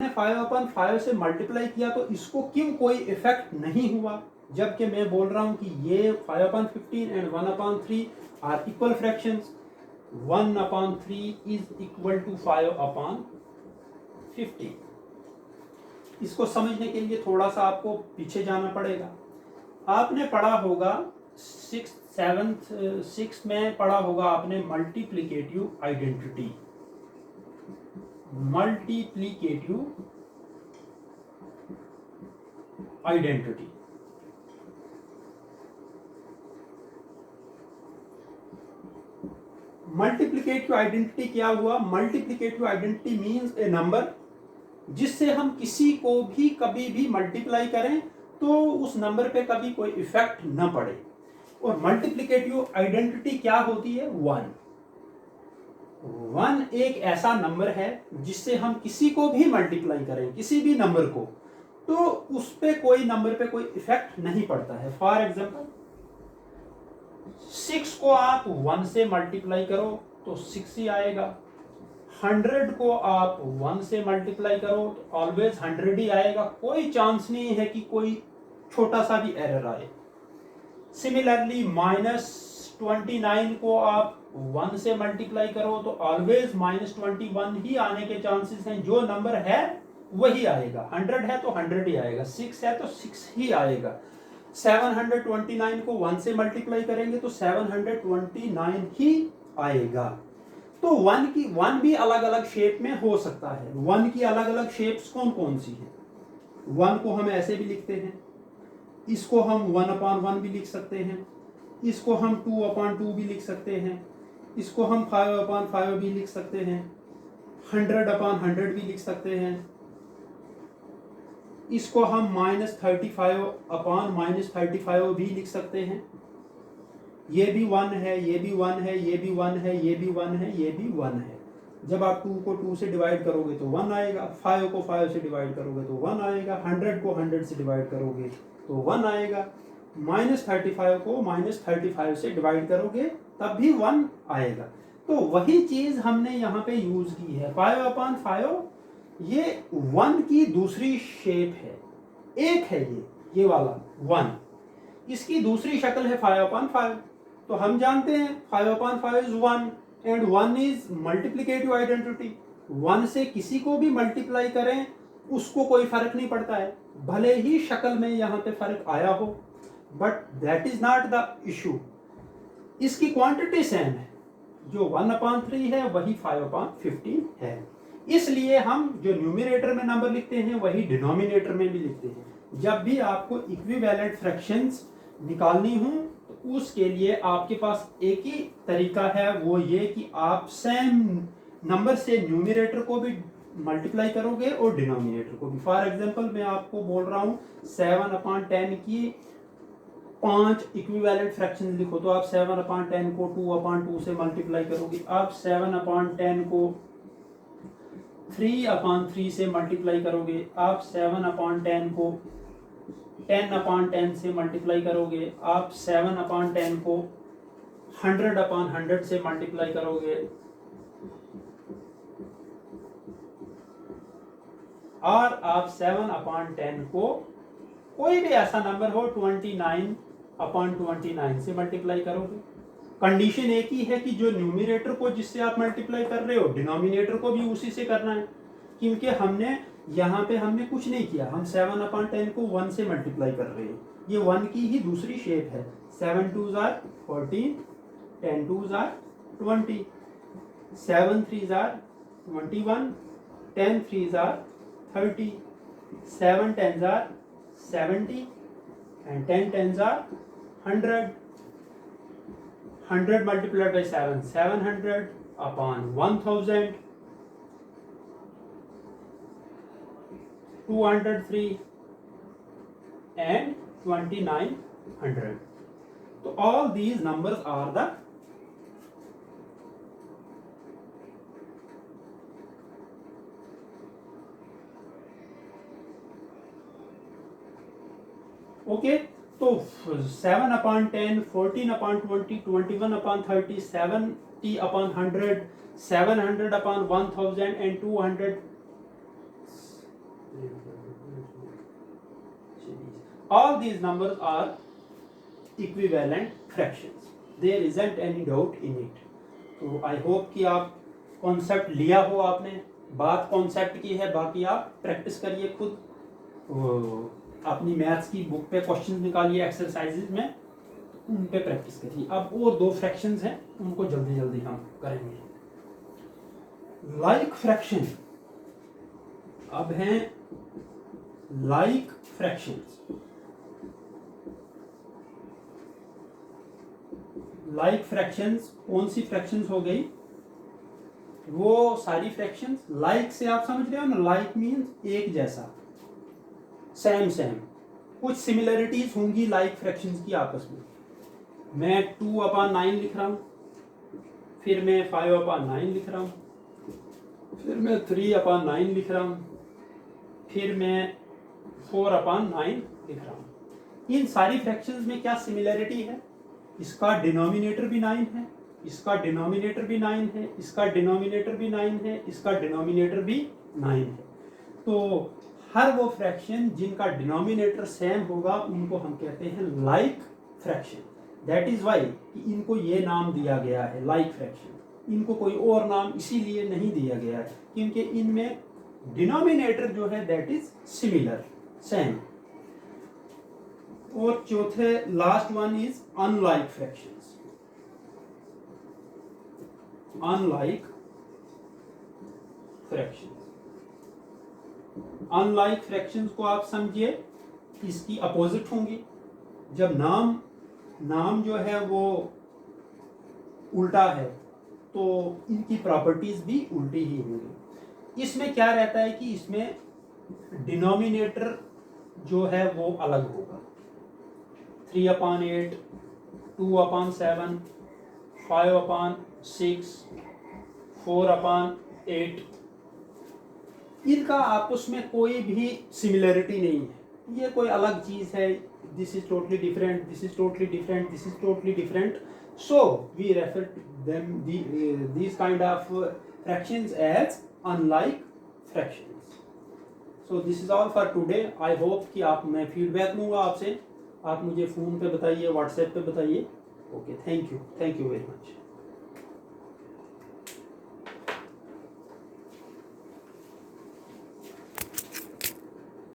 मैंने 5/5 से मल्टीप्लाई किया तो इसको क्यों कोई इफेक्ट नहीं हुआ, जबकि मैं बोल रहा हूं कि ये 5/15 and 1/3 are equal fractions. 1/3 is equal to 5/15। इसको समझने के लिए थोड़ा सा आपको पीछे जाना पड़ेगा। आपने पढ़ा होगा सिक्स में पढ़ा होगा आपने multiplicative identity. Multiplicative identity multiplicative identity क्या हुआ? मल्टीप्लिकेटिव आइडेंटिटी मींस ए नंबर जिससे हम किसी को भी कभी भी मल्टीप्लाई करें तो उस नंबर पे कभी कोई इफेक्ट न पड़े। और मल्टीप्लिकेटिव आइडेंटिटी क्या होती है? 1 एक ऐसा नंबर है जिससे हम किसी को भी मल्टीप्लाई करें, किसी भी नंबर को, तो उस पे कोई नंबर पे कोई इफेक्ट नहीं पड़ता है। फॉर एग्जांपल 6 को आप 1 से मल्टीप्लाई करो तो 6 ही आएगा। 100 को आप 1 से मल्टीप्लाई करो तो ऑलवेज 100 ही आएगा। कोई चांस नहीं है कि कोई छोटा सा भी एरर आए। सिमिलरली -29 को आप 1 से मल्टीप्लाई करो तो ऑलवेज -21 ही आने के चांसेस हैं। जो नंबर है वही आएगा। 100 है तो 100 ही आएगा, 6 है तो 6 ही आएगा। 729 को 1 से मल्टीप्लाई करेंगे तो 729 ही आएगा। तो 1 भी अलग अलग शेप में हो सकता है। 1 की अलग अलग शेप्स कौन कौन सी है? 1 को हम ऐसे भी लिखते हैं, इसको हम 1/1 भी लिख सकते हैं, इसको हम 2/2 भी लिख सकते हैं, इसको हम 5/5 भी लिख सकते हैं, 100/100 भी लिख सकते हैं, इसको हम -35/-35 भी लिख सकते हैं। ये भी 1 है, ये भी 1 है, ये भी 1 है, ये भी 1 है, ये भी 1 है। जब आप 2 को 2 से डिवाइड करोगे तो 1 आएगा, 5 को 5 से डिवाइड करोगे तो 1 आएगा, 100 को 100 से डिवाइड करोगे तो 1 आएगा, -35 को -35 से डिवाइड करोगे तब भी 1 आएगा। तो वही चीज हमने यहाँ पे यूज की है। 5/5 ये 1 की दूसरी शेप है, एक है ये वाला 1, इसकी दूसरी शक्ल है 5/5। तो हम जानते हैं 5/5 is 1 and 1 is multiplicative identity. 1 से किसी को भी मल्टीप्लाई करें उसको कोई फर्क नहीं पड़ता है, भले ही शक्ल में यहाँ पे फर्क आया हो, but that is not the issue. इसकी क्वांटिटी सेम है, जो 1/3 है वही 5/15 है। इसलिए हम जो न्यूमरेटर में नंबर लिखते हैं वही डिनोमिनेटर में भी लिखते हैं। जब भी आपको इक्विवेलेंट फ्रैक्शंस निकालनी हो तो उसके लिए आपके पास एक ही तरीका है, वो ये कि आप सेम नंबर से न्यूमरेटर को भी मल्टीप्लाई करोगे और डिनोमिनेटर को भी। फॉर एग्जांपल मैं आपको बोल रहा हूँ 7/10 की 5 इक्विवेलेंट फ्रैक्शन लिखो, तो आप 7/10 को 2/2 से मल्टीप्लाई करोगे। आप 7/10 को 3/3 से मल्टीप्लाई करोगे। आप 7/10 को 10/10 से मल्टीप्लाई करोगे। आप 7/10 को 100/100 से मल्टीप्लाई करोगे। और आप 7/10 को कोई भी ऐसा नंबर हो 29/29 से मल्टीप्लाई करोगे। कंडीशन एक ही है कि जो न्यूमरेटर को जिससे आप मल्टीप्लाई कर रहे हो डिनोमिनेटर को भी उसी से करना है, क्योंकि हमने यहाँ पे हमने कुछ नहीं किया, हम 7/10 को 1 से मल्टीप्लाई कर रहे हैं। ये 1 की ही दूसरी शेप है। 7 2s are 14, 10 2s are 20, 7 3s are 21, 10 3s are 30, 7 10s are 70 and 10 10s are 100. 100 multiplied by 7, 700 upon 1000, 203 and 2900. So all these numbers are the okay. तो 7/10, 14/20, 21/30, 70/100, 700/1000 and 200 All these numbers are equivalent fractions. There isn't any doubt in it. तो I hope कि आप concept लिया हो आपने, बात concept की है, बाकी आप प्रैक्टिस करिए खुद, अपनी मैथ्स की बुक पे क्वेश्चन निकालिए एक्सरसाइजेज में, उन पे प्रैक्टिस करिए। अब और 2 फ्रैक्शंस हैं, उनको जल्दी जल्दी हम करेंगे। लाइक फ्रैक्शन, अब हैं लाइक फ्रैक्शंस। लाइक फ्रैक्शंस कौन सी फ्रैक्शंस हो गई? वो सारी फ्रैक्शंस, लाइक से आप समझ रहे हो ना, लाइक मीन्स एक जैसा, सेम सेम, कुछ सिमिलरिटीज होंगी लाइक फ्रैक्शंस की आपस में। मैं 2/9 लिख रहा हूँ, फिर मैं 5/9 लिख रहा हूँ, फिर मैं 3/9 लिख रहा हूँ, फिर मैं 4/9 लिख रहा हूँ। इन सारी फ्रैक्शंस में क्या सिमिलरिटी है? इसका डिनोमिनेटर भी 9 है, इसका डिनोमिनेटर भी 9 है, इसका डिनोमिनेटर भी 9 है, इसका डिनोमिनेटर भी 9 है। तो हर वो फ्रैक्शन जिनका डिनोमिनेटर सेम होगा उनको हम कहते हैं like fraction. That is why कि इनको ये नाम दिया गया है लाइक फ्रैक्शन। इनको कोई और नाम इसीलिए नहीं दिया गया है क्योंकि इनमें डिनोमिनेटर जो है दैट इज सिमिलर, सेम। और चौथे last one is unlike fractions. Unlike fractions, unlike fractions को आप समझिए इसकी अपोजिट होंगी। जब नाम जो है वो उल्टा है तो इनकी प्रॉपर्टीज भी उल्टी ही होंगी। इसमें क्या रहता है कि इसमें डिनोमिनेटर जो है वो अलग होगा। 3/8, 2/7, 5/6, 4/8, इनका आपस में कोई भी सिमिलरिटी नहीं है। ये कोई अलग चीज है, this is totally different, this is totally different, this is totally different. So we refer them these kind of fractions as unlike fractions. So this is all for today. I hope कि आप, मैं feedback लूँगा आपसे, आप मुझे phone पे बताइए, WhatsApp पे बताइए। Okay, thank you very much.